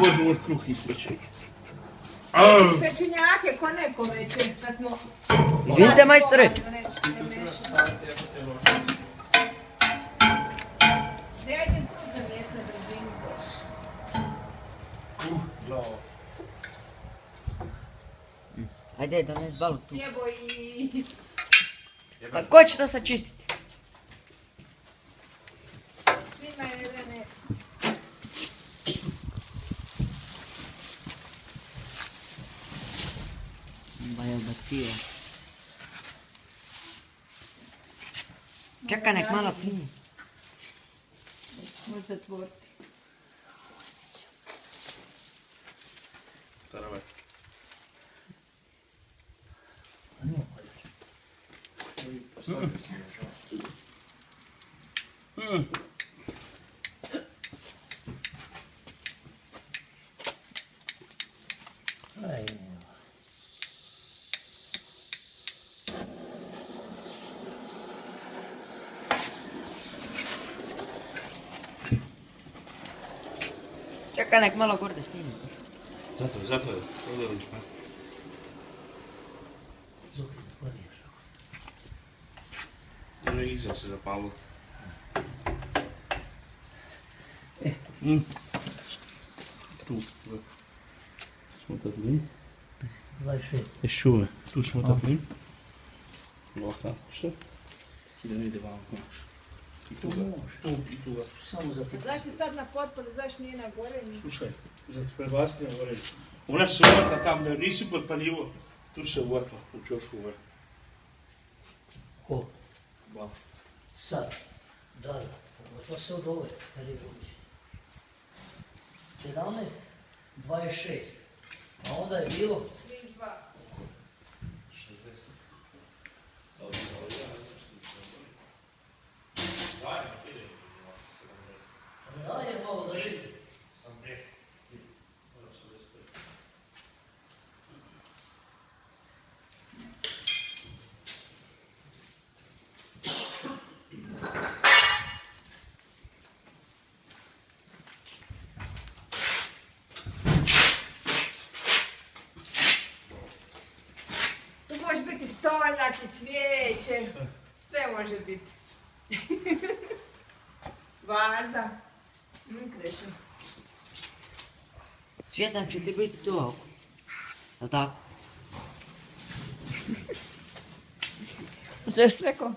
Bože, moj kruh ispeći. Pečenjake, ko neko veče, kad smo... Izvinite, majstore. Ne vidim kruz na mjesnoj brzini boš. Bravo. Ajde, dones balu tu. Sjebo i... Pa ko će to sad čistiti? Snima je Jedrane. Ba je ubacio. Čekaj, nek malo plini. Možeš zatvoriti. Taravaj. Čekaj, nek malo gorde snimi. Zato je. Ovdje ručka. Ono je iza se zapalo. Tu. Smo tatli. 26. Jesi čuve? Tu smo tatli. Ovako, što? I da ne ide vam, znaš. I tu ga. Tu i tu ga. Samo za ti. Znaš ti sad na potpori, znaš nije na gore? Slušaj, zato prebaciti na gore. Ona se uvatla tam, da nisi potpaljivo. Tu se uvatla, u čošku gore. Ko? Ba. Sad. Da. To se od ove. Kad je vruće. 17. 26. A onda je bilo 32. 60. da je malo da ide. Tu može biti stoljak i cvijeće. Sve može biti. Vaza. Kreću. Cvjetan će ti biti tu oko. Jel' tako? Sve što rekao?